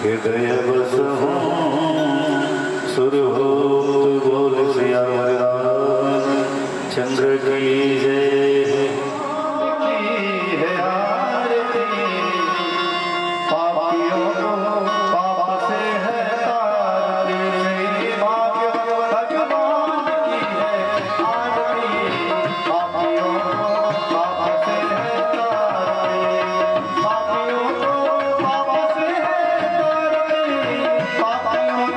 हृदय बस हूँ सुर हो तू बोल सियावर चंद्र की जय की है आरती पापियों को पाप से है तारती भगवान की है आरती पापियों को पाप से है तारती पापियों को पाप से है तारती पापियों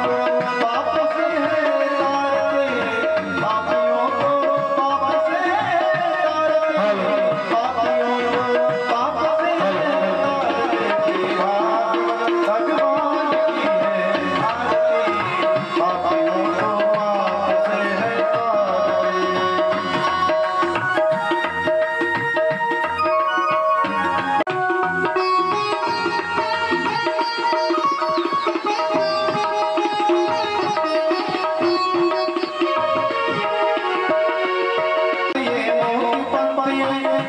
को पाप से है तारती पापियों को पाप से है तारती पापियों को पाप से है तारती भगवान की है आरती पापियों को पाप से है तारती।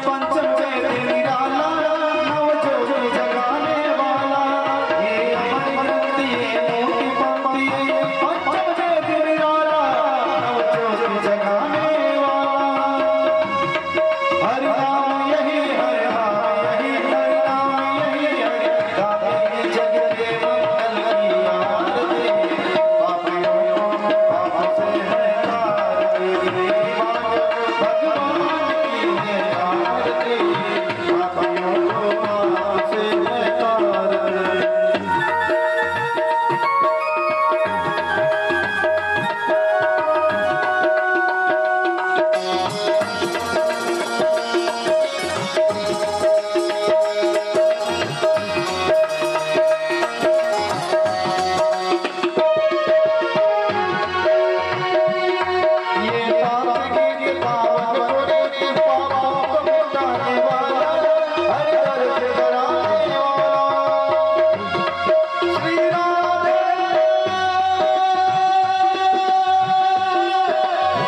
पंचम जय निराला नव ज्योति जगाने वाला ये अमर ग्रंथ ये मोटी पंक्ति पंचम जय निराला नव ज्योति जगाने वाला हरि नाम यही हरि नाम यही हरि नाम यही हरि गावे जग के मंगल की आरती पापियों को पाप से है तारती भगवान की है आरती पापियों को पाप से है तारती। ये पाप के पावन कोटि पापों को मिटाने वाला हर दर से डराने वाला श्री राधे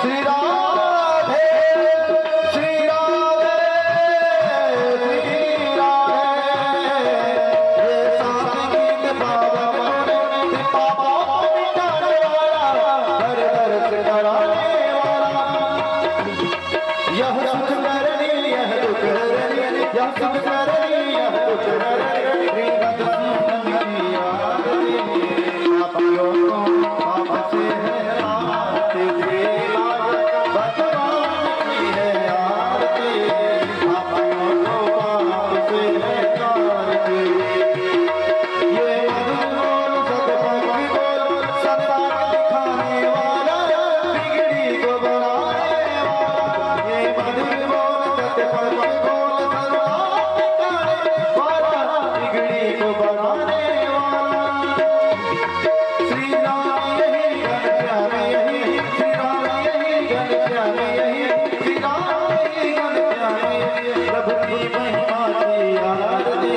श्री राधे श्री राधे श्री राधे ये सारे गीत पावन कोटि पापों को मिटाने वाला हर दर से डराने वाला यह सुख करनी यह दुख हरनी यह सुख करनी यह दुख हरनी श्री रघुनाथ आरती पापियों को पाप से है आरती भगवान की है आरती पापियों को पाप से है तारती ये मधुर बोल सतपंक्ति बोल सत्संग दिखाने वाला बिगड़ी को बनाने वाला ये मधुर बोल सतपंक्ति बोल सत्संग दिखाने वाला बिगड़ी को बनाने वाला श्री राम यही घन प्यारे यही श्री राम यही घन प्यारे यही श्री राम यही घन प्यारे यही प्रभु की महिमा की आरती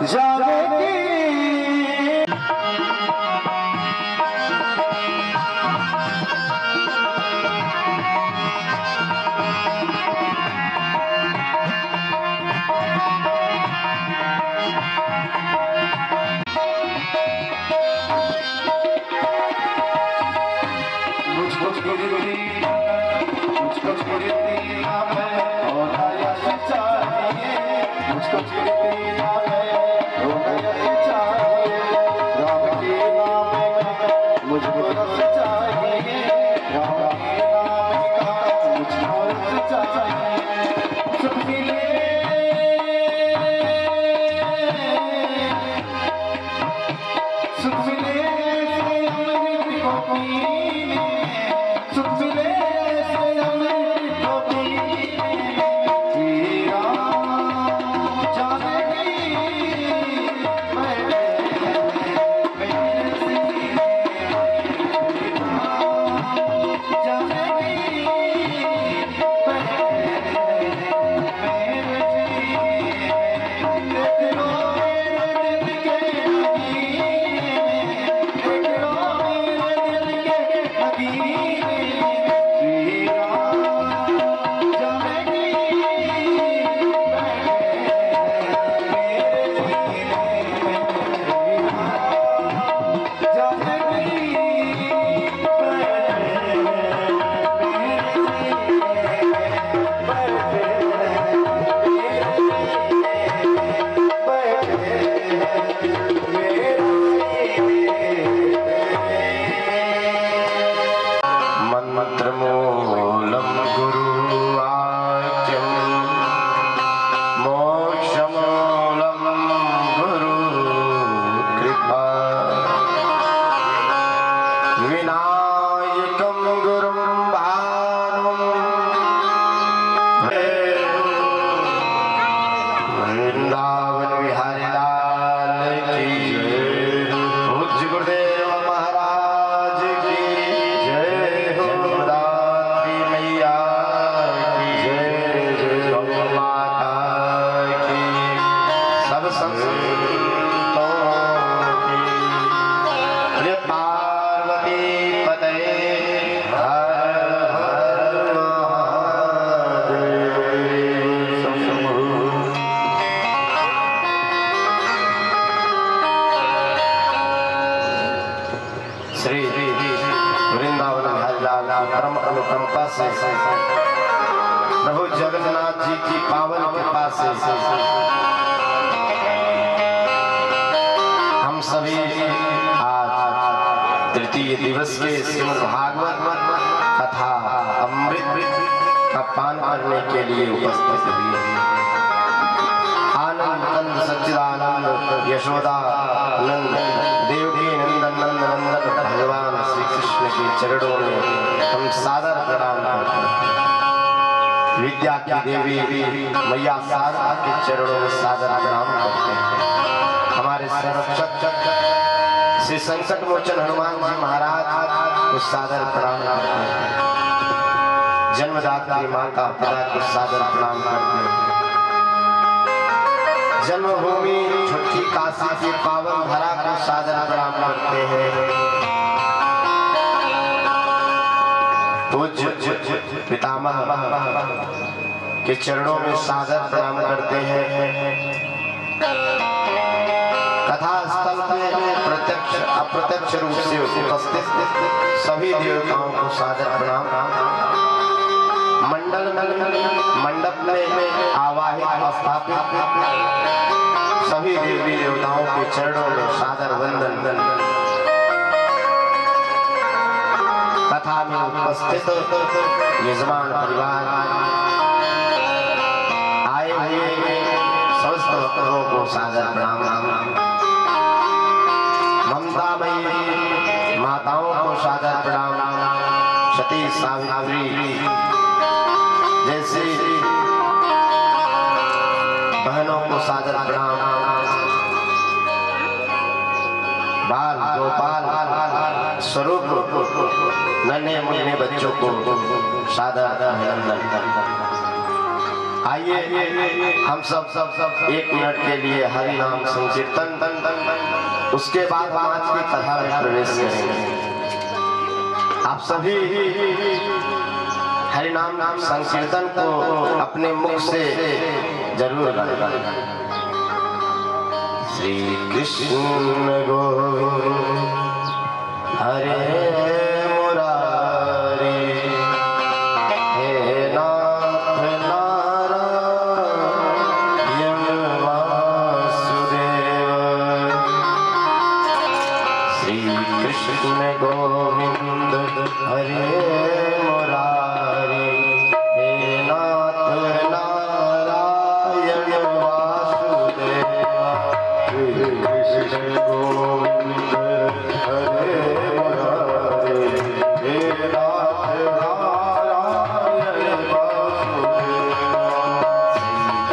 जानकी श्री वृंदावन परम अनुकंपा से प्रभु जगन्नाथ जी की पावन कृपा से हम सभी आज तृतीय दिवस के श्रीमद् भागवत कथा अमृत का पान करने के लिए उपस्थित हुए हैं। आनंद कंद सच्चिदानंद यशोदा नंद देवकी नंदन नंद नंदन भगवान श्री कृष्ण के चरणों में हम सादर प्रणाम करते हैं। विद्या की देवी मैया शारदा के चरणों में सादर प्रणाम करते हैं। हमारे संरक्षक श्री संकट मोचन हनुमान जी महाराज को सादर प्रणाम करते हैं। जन्मदात्री माता पिता को सादर प्रणाम करते हैं। जन्मभूमि छठी काशी के पावन धरा को सादर प्रणाम करते हैं। पूज्य पितामह के चरणों में सादर प्रणाम करते हैं। कथा स्थल पे प्रत्यक्ष अप्रत्यक्ष रूप से उपस्थित सभी देवताओं को सादर प्रणाम। मंडप में आवाहित स्थापित सभी देवी देवताओं के चरणों में सादर वंदन। कथा में उपस्थित यजमान परिवार आए हुए समस्त भक्तों को सादर प्रणाम। ममतामयी माताओं को सादर प्रणाम। सती सावित्री जैसे बहनों को सादर प्रणाम। बाल गोपाल स्वरूप नन्हे मुन्ने बच्चों को सादर अभिनंदन। आइए हम सब 1 मिनट के लिए हरि नाम संकीर्तन, उसके बाद हम आज की कथा में प्रवेश करेंगे। आप सभी हरि नाम संकीर्तन को अपने मुख से जरूर गाएं। श्री कृष्ण गोविंद हरे कृष्ण गोविंद हरे मुरारी, हे नाथ नारायण वासुदेव। कृष्ण गोविंद हरे मुरारी, हे नाथ नारायण वासुदेव। कृष्ण गोविंद हरे मुरारी,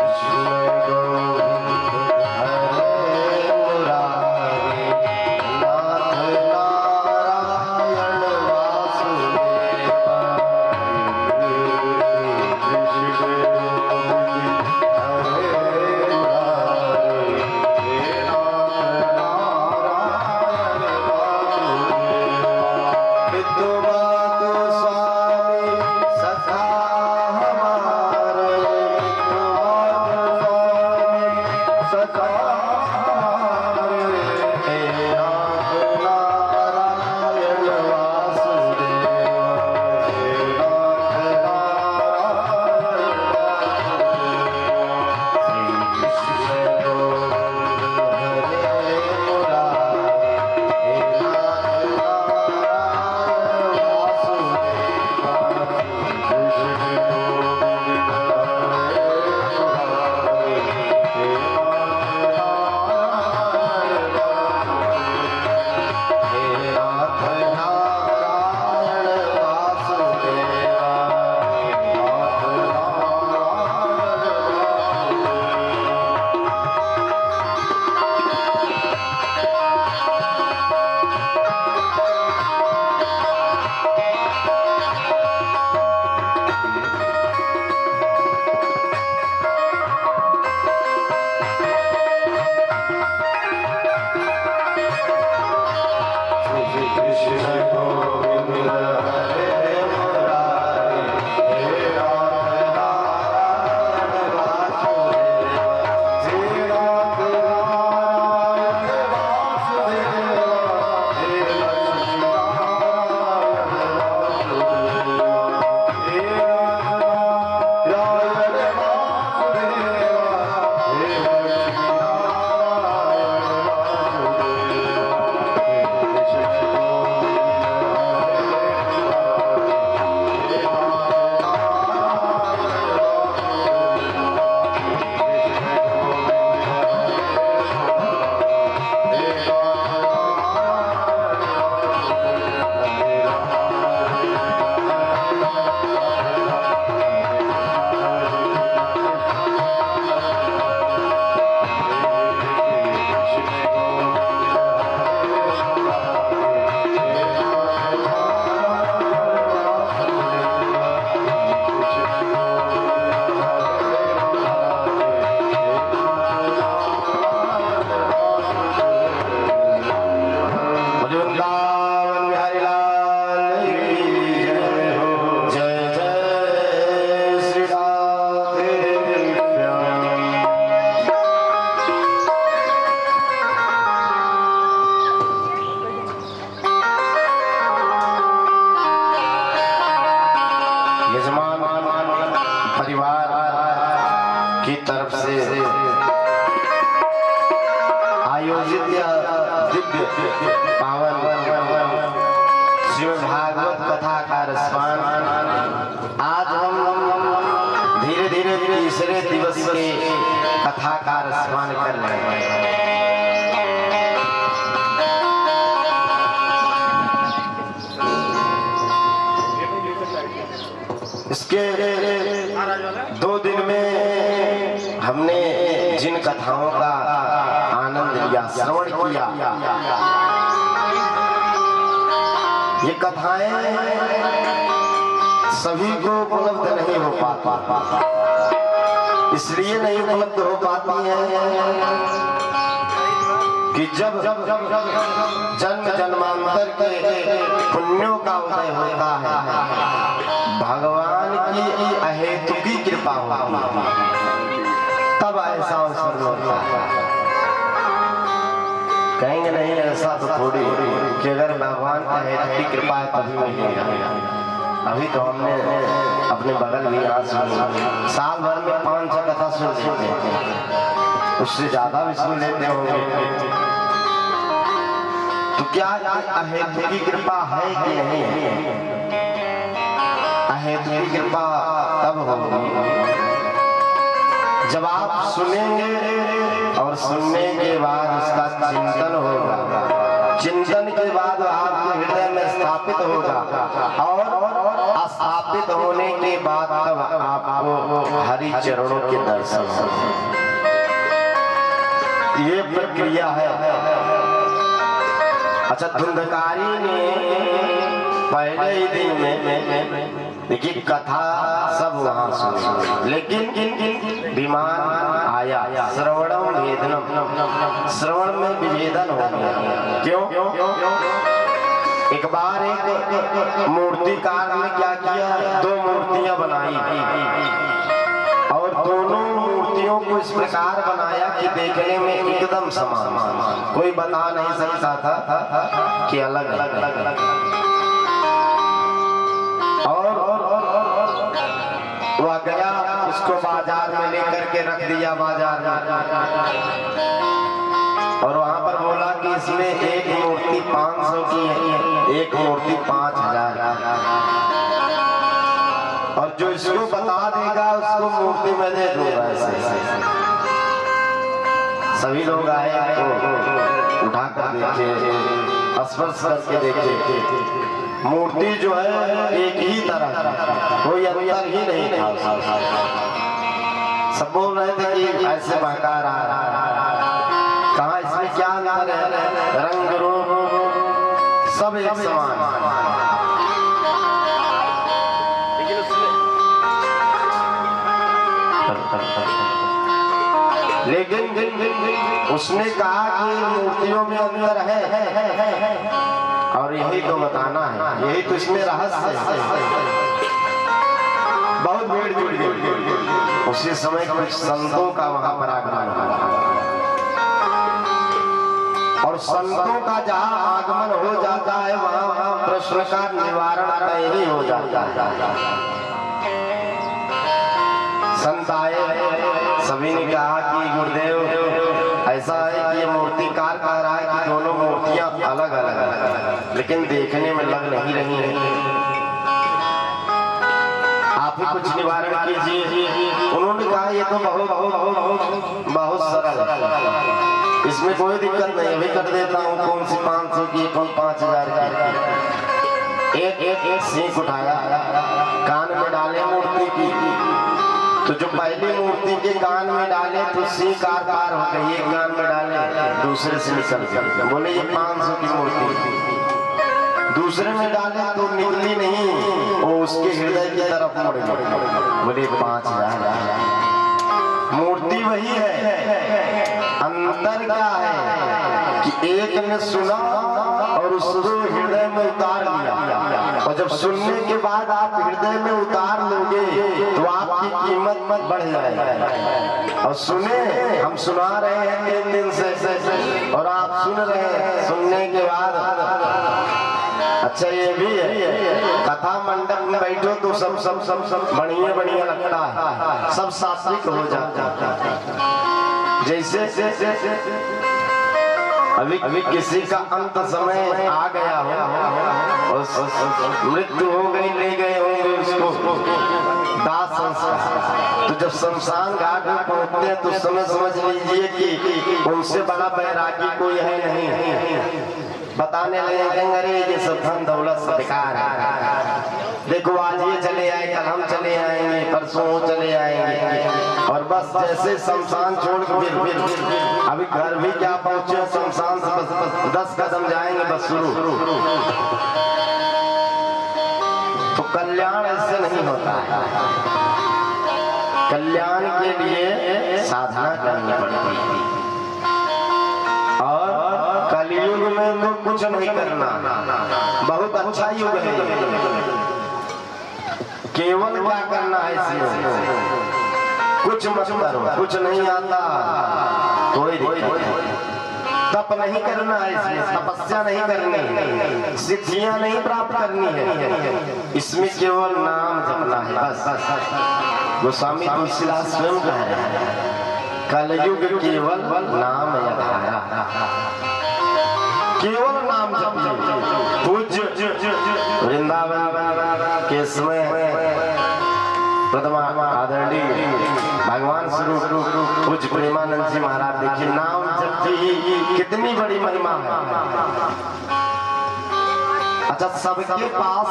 परिवार की तरफ से आयोजित दिव्य पावन श्रीमद् भागवत कथा का रसपान आज हम धीरे धीरे तीसरे दिवस के कथा का रसपान कर रहे हैं। इसके 2 दिन में हमने जिन कथाओं का आनंद लिया, श्रवण किया, ये कथाएं सभी को उपलब्ध नहीं हो पाता। इसलिए नहीं उपलब्ध हो पाती है कि जब जन्म जन्मांतर के पुण्यों का उदय होता है, भगवान की अहेतुकी कृपा होती है, तब ऐसा अवसर होता है। कहेंगे नहीं ऐसा तो थोड़ी कि अगर भगवान का हेतु की कृपा है तभी मिलेगा। अभी तो हमने अपने बगल भी यहाँ सुनी, साल भर में 5-6 कथा सुन लेते हैं, उससे ज्यादा भी सुन लेते होंगे। तो क्या अहेतु की कृपा है कि नहीं है? अहेतु की कृपा तब होगी जब आप सुनेंगे और सुनने के बाद उसका चिंतन होगा, चिंतन के बाद आपके हृदय में स्थापित होगा, और स्थापित होने के बाद तब आपको हरि चरणों के दर्शन होंगे। ये प्रक्रिया है। अच्छा, धुंधकारी ने पहले ही दिन में देखिए कथा सब वहां सुनी, लेकिन विमान आया, श्रवणम भेदनम, श्रवण में विभेदन हो गया। क्यों? एक बार एक मूर्तिकार ने क्या किया, 2 मूर्तियां बनाई और दोनों मूर्तियों को इस प्रकार बनाया कि देखने में एकदम समान, कोई बता नहीं सकता था कि अलग अलग। और वह गया, उसको बाजार में लेकर के रख दिया बाजार में, और वहां पर बोला कि इसमें एक मूर्ति 500 की है, एक मूर्ति 5000 और जो इसको बता देगा उसको मूर्ति में दे दूंगा। ऐसे सभी लोग आए तो उठा कर देखे, स्पर्श करके देखे, मूर्ति जो है एक ही तरह का, कोई अंतर ही नहीं था। सब बोल रहे थे कि ऐसे बहका रहा, कहा इसमें क्या अंतर है, रंग रूप सब एक समान। लेकिन उसने कहा कि मूर्तियों में अंतर है और यही तो बताना है, यही तो इसमें रहस्य है। बहुत भीड़ जुट गई। उसी समय कुछ संतों का वहां पर आगमन हुआ, और संतों का जहां आगमन हो जाता है वहां प्रश्न का निवारण तय ही हो जाता है। संत आए, सभी ने कहा कि गुरुदेव ऐसा है कि ये मूर्तिकार कह रहा है कि दोनों मूर्तियां अलग अलग है, लेकिन देखने में लग नहीं रही है, आप ही कुछ निवारण कीजिए। उन्होंने कहा ये तो बहुत सरल है, इसमें कोई दिक्कत नहीं, अभी कर देता हूँ, कौन सी 500 की, कौन 5000 की। एक सीख उठाया, कान में डाले मूर्ति की, तो जो पहली मूर्ति के कान में डाले तो सीख आर पार हो गई, एक कान में डाले दूसरे से निकल गया, बोले ये 500 की मूर्ति। दूसरे में डाले तो निकली नहीं, वो उसके हृदय की तरफ मुड़ गई, बोले 5000। मूर्ति वही है, अंतर क्या है कि एक ने सुना और उसको हृदय में उतार लिया, और जब सुनने के बाद आप हृदय में उतार लोगे तो आपकी कीमत बढ़ जाएगी। और सुने, हम सुना रहे हैं 3 दिन से और आप सुन रहे हैं, सुनने के बाद अच्छा ये भी है, कथा मंडप में बैठो तो सब बढ़िया बढ़िया लगता है, सब सात्विक हो जाता है। जैसे अभी किसी का अंत समय आ गया हो, मृत्यु हो गई, ले गए होंगे उसको दाह संस्कार, तो जब शमशान घाट में पहुंचते हैं तो समझ लीजिए कि उनसे बड़ा बैरागी कोई है नहीं। बताने लगे अरे ये सब धन दौलत सब बेकार है, देखो आज ये चले आए, कल हम चले आएंगे, परसों वो चले आएंगे, और बस जैसे शमशान छोड़ के फिर अभी घर भी क्या पहुंचे, शमशान से बस 10 कदम जाएंगे, बस शुरू। तो कल्याण ऐसे नहीं होता है। कल्याण के लिए साधना करनी पड़ती थी। और कलयुग में तो कुछ नहीं करना, बहुत अच्छा युग है। केवल क्या करना है इसमें, कुछ मत करो, कुछ नहीं आता कोई दिक्कत नहीं। तप नहीं करना है इसमें, तपस्या नहीं करनी, सिद्धियां नहीं प्राप्त करनी है, इसमें केवल नाम जपना है बस। गोस्वामी तुलसीदास स्वयं कह रहे हैं, कलयुग केवल नाम आधारा, केवल नाम जपिए। पूज्य वृंदावन के समय प्रथमा आदरणीय भगवान स्वरूप पूज्य प्रेमानंद जी महाराज, देखिए नाम जप की कितनी बड़ी महिमा है। अच्छा, सबके पास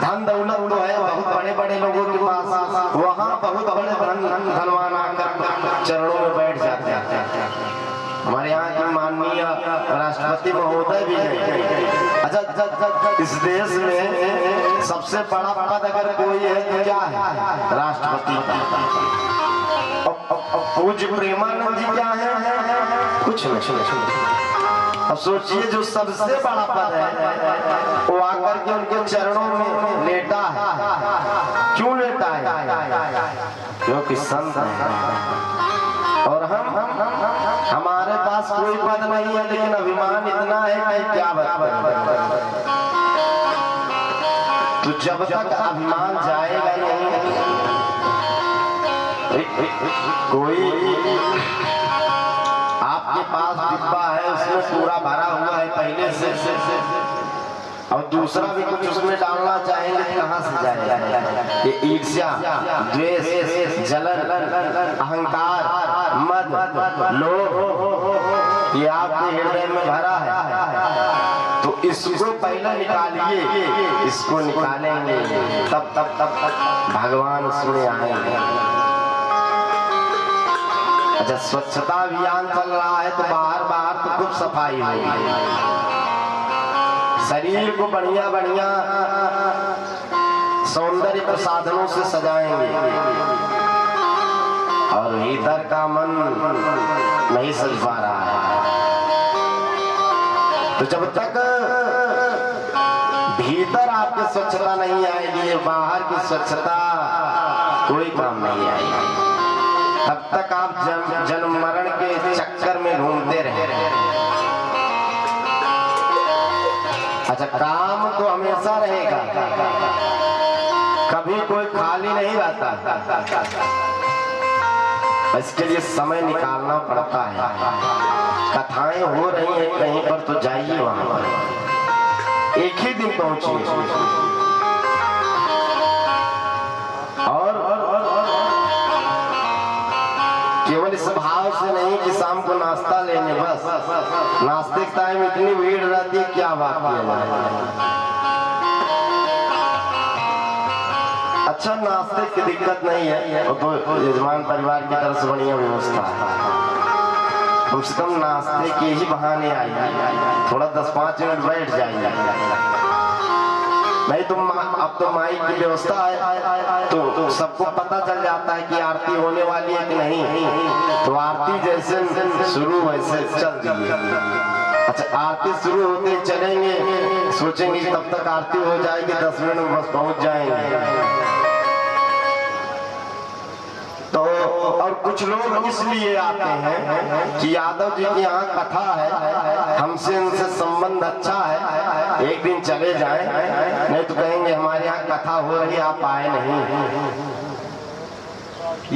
धन दौलत तो है, बहुत बड़े बड़े लोगों के पास, वहाँ बहुत बड़े धनवान आकर चरणों में बैठ जाते हैं। हमारे यहाँ के माननीय राष्ट्रपति महोदय भी हैं। अच्छा, इस देश में सबसे बड़ा पद अगर कोई है तो क्या है? राष्ट्रपति का। पूज्य प्रेमानंद जी क्या है? कुछ नहीं। अब सोचिए, जो सबसे बड़ा पद है वो आकर के उनके चरणों में लेटा है। क्यों लेटा है? क्योंकि संत है। और हमारे पास कोई पद नहीं है, लेकिन अभिमान इतना है कि क्या बताएं। तो जब तक अभिमान जाएगा नहीं, कोई आपके पास डिब्बा है, उसमें पूरा भरा हुआ है पहले से, और दूसरा भी कुछ उसमें डालना चाहेंगे, कहाँ से जाएगा? ये ईर्ष्या, द्वेष, जलन, अहंकार, मद, लोभ, ये आपके हृदय में भरा है। तो इसको पहले निकालिए, इसको निकालेंगे तब भगवान उसमें आएंगे। अच्छा, स्वच्छता अभियान चल रहा है तो बाहर तो खूब सफाई होगी, शरीर को बढ़िया बढ़िया सौंदर्य प्रसाधनों से सजाएंगे, और भीतर का मन नहीं सज पा रहा है। तो जब तक भीतर आपकी स्वच्छता नहीं आएगी, बाहर की स्वच्छता कोई काम नहीं आएगी। तब तक आप जन्म मरण के चक्कर में घूमते रहे। अच्छा, काम तो हमेशा रहेगा, कभी कोई खाली नहीं रहता। इसके लिए समय निकालना पड़ता है। कथाएं हो रही हैं कहीं पर तो जाइए वहां पर, एक ही दिन पहुंचिए। और केवल इस भाव से नहीं कि शाम को नाश्ता लेने, बस नाश्ते के टाइम इतनी भीड़ रहती है, क्या बात है। अच्छा, नाश्ते की दिक्कत नहीं है, वो तो यजमान परिवार की तरफ से बढ़िया व्यवस्था है। कम से कम नाश्ते के ही बहाने आइए, थोड़ा 10-5 मिनट बैठ जाइए। नहीं तो अब तो माइक की व्यवस्था है, तो सबको पता चल जाता है कि आरती होने वाली है कि नहीं, तो आरती जैसे शुरू वैसे चल जाइए। अच्छा, आरती शुरू होते चलेंगे, सोचेंगे तब तक आरती हो जाएगी, 10 मिनट में बस पहुंच जाएंगे। तो और कुछ लोग इसलिए आते हैं कि यादव जी की यहाँ कथा है, हमसे उनसे संबंध अच्छा है, एक दिन चले जाएं, नहीं तो कहेंगे हमारे यहाँ कथा हो रही, आप आए नहीं।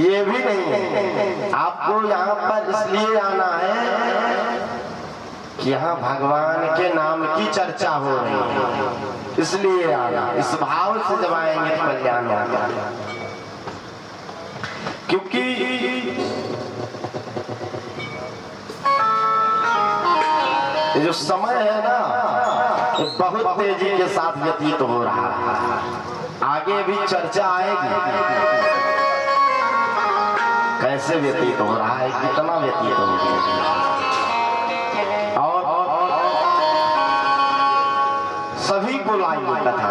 ये भी नहीं है, आपको यहाँ पर इसलिए आना है कि यहाँ भगवान के नाम की चर्चा हो रही है, इसलिए आना। इस भाव से जब आएंगे तो कल्याण होगा। क्योंकि ये जो समय है ना, ये बहुत तेजी के साथ व्यतीत हो रहा है। आगे भी चर्चा आएगी कैसे व्यतीत हो रहा है, कितना व्यतीत हो रहा है, और सभी को लाइए कथा।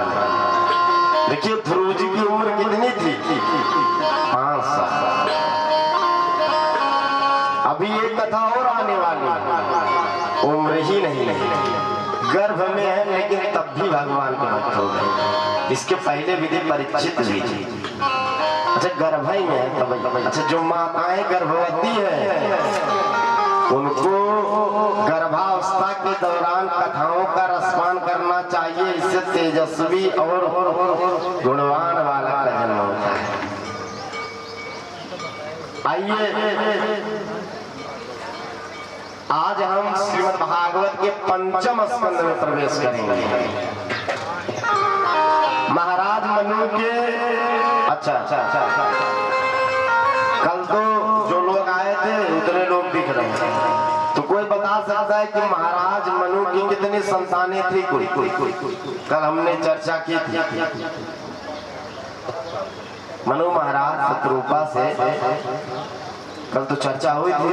देखिए, ध्रुव जी की उम्र कितनी थी? उम्र ही नहीं गर्भ में है, लेकिन तब भी भगवान के भक्त हो गए। इसके पहले विधि परीक्षित हुई थी। अच्छा गर्भाई में है तब। अच्छा जो माताएं गर्भवती है उनको गर्भावस्था के दौरान कथाओं का रसपान करना चाहिए। इससे तेजस्वी और गुणवान बालक का जन्म होता है। आइए आज हम श्रीमद् भागवत के पंचम स्कंद में प्रवेश करेंगे। महाराज मनु के अच्छा कल तो जो लोग आए थे उतने लोग दिख रहे हैं, तो कोई बता सकता है कि महाराज मनु की कितनी संतानें थी? कोई कल हमने चर्चा की थी। मनु महाराज शत्रुपा से कल तो चर्चा हुई थी।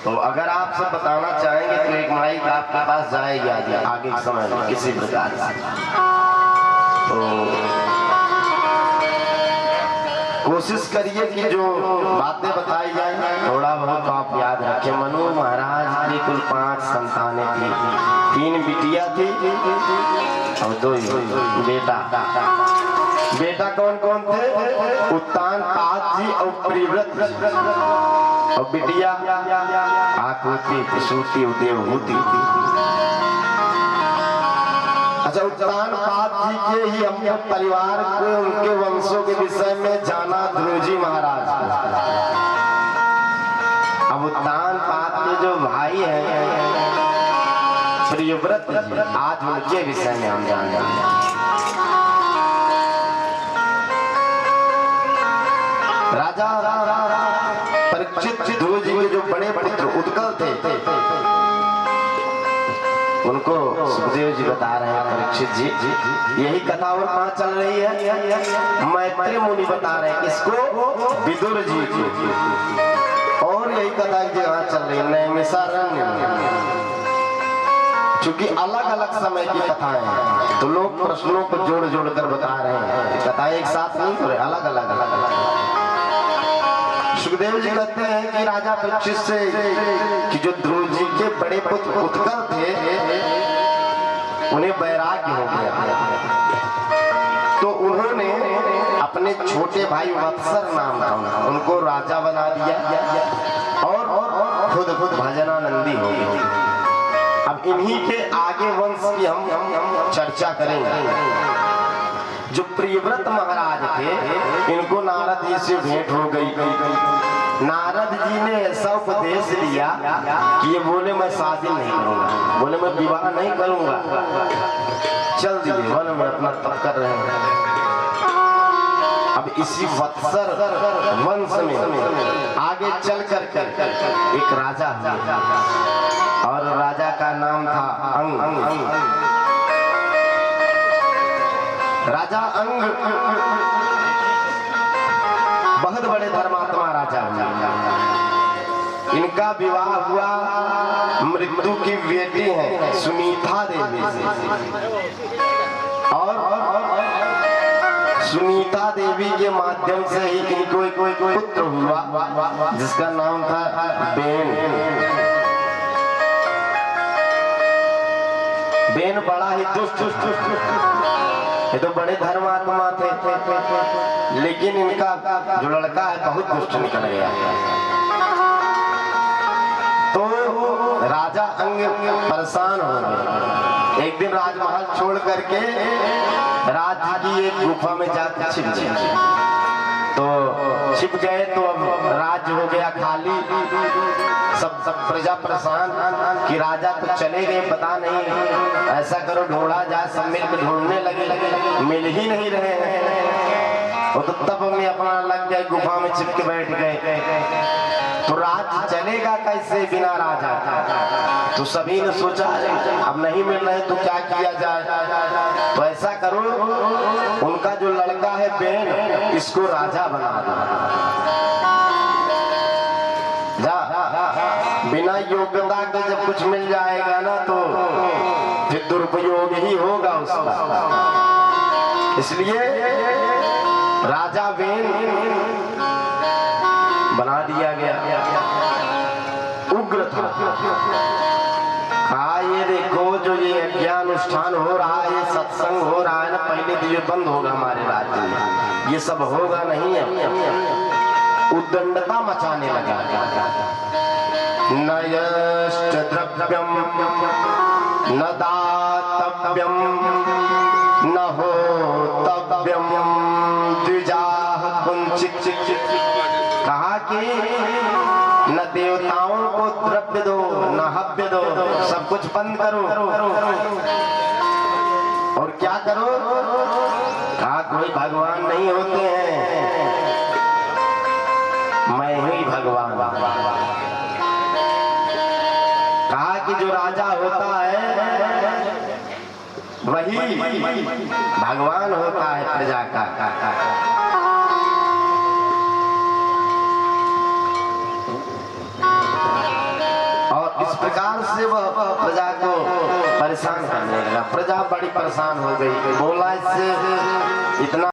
तो अगर आप सब बताना चाहेंगे तो एक माइक आपके पास जाएगी आगे के समय में किसी प्रकार से। तो कोशिश करिए कि जो बातें बताई जाए थोड़ा बहुत आप याद रखें। मनु महाराज की कुल 5 संतानें थी, 3 बिटिया थी और 2 बेटा। बेटा कौन कौन थे? उत्तानपाद जी और प्रियव्रत। और बिटिया आकृति, प्रसूति, देवहूति। अच्छा उत्तानपाद जी के ही अपने परिवार को, उनके वंशों के विषय में जाना ध्रुव जी महाराज को। अब उत्तानपाद के जो भाई हैं प्रियव्रत जी, आज उनके विषय में हम जानेंगे। राजा परीक्षित ध्रुव जी के जो बड़े पुत्र उत्कल थे उनको सुखदेव जी बता रहे हैं परीक्षित जी। यही कथा और कहाँ चल रही है? मैत्री मुनि बता रहे हैं किसको? विदुर जी को। और यही कथा एक जगह चल रही है नैमिषारण्य में। चूंकि अलग अलग समय की कथाएं हैं तो लोग प्रश्नों को जोड़ जोड़ कर बता रहे हैं। कथाएं एक साथ नहीं हो रहे, अलग अलग। सुखदेव जी कहते हैं कि राजा परीक्षित से कि जो ध्रुव जी के बड़े पुत्र उत्कल थे उन्हें वैराग्य हो गया, तो उन्होंने अपने छोटे भाई वत्सर नाम था उनको राजा बना दिया और खुद भजनानंदी हो गए। अब इन्हीं के आगे वंश की हम चर्चा करेंगे। जो प्रियव्रत महाराज थे इनको नारद जी से भेंट हो गई। नारद जी ने ऐसा उपदेश दिया कि ये बोले मैं शादी नहीं करूंगा, बोले मैं विवाह नहीं करूंगा, चल दिए वन में अपना तप कर रहे हैं। अब इसी वत्सर वंश में आगे चल कर एक राजा हुआ और राजा का नाम था अंग। राजा अंग बहुत बड़े धर्मात्मा राजा हुए। इनका विवाह हुआ मृत्यु की बेटी है सुनीता देवी से, और सुनीता देवी के माध्यम से ही इनको कोई पुत्र हुआ जिसका नाम था बेन। बेन बड़ा ही दुष्ट, ये तो बड़े धर्मात्मा थे, लेकिन इनका जो लड़का है बहुत दुष्ट निकल गया। तो राजा अंग परेशान हो गए। एक दिन राजमहल छोड़ करके राज्य की एक गुफा में जाकर छिप गए। तो छिप गए तो अब राज्य हो गया खाली। सब प्रजा परेशान कि राजा तो चले गए, पता नहीं ऐसा करो ढूंढा जाए। सब मिलकर ढूंढने लगे, मिल ही नहीं रहे हैं। वो तो तब में अपना लग गए, गुफा में छिप के बैठ गए। तो राज्य चलेगा कैसे बिना राजा? तो सभी ने सोचा अब नहीं मिल रहे तो क्या किया जाए। तो ऐसा करो उनका जो लड़का है बेन, इसको राजा बना दो। बिना योग्यता के जब कुछ मिल जाएगा ना तो फिर दुरुपयोग ही होगा उसका। इसलिए राजा बेन बना दिया गया। उग्र था। कहा ये देखो जो ये अज्ञान अनुष्ठान हो रहा है, ये सत्संग हो रहा है ना, पहले तो ये बंद होगा हमारे राज्य में, ये सब होगा नहीं है। उद्दंडता मचाने लगा। न यश्च द्रव्यम न दातव्यम न होतव्यम द्विजाः कुंचित। कहा कि न देवताओं को द्रव्य दो न हव्य दो, सब कुछ बंद करो। और क्या करो? कहा कोई भगवान नहीं होते हैं, मैं ही भगवान। कहा कि जो राजा होता है वही भगवान होता है प्रजा का। इस प्रकार से वह प्रजा को परेशान करने लगा। प्रजा बड़ी परेशान हो गई, बोला इससे इतना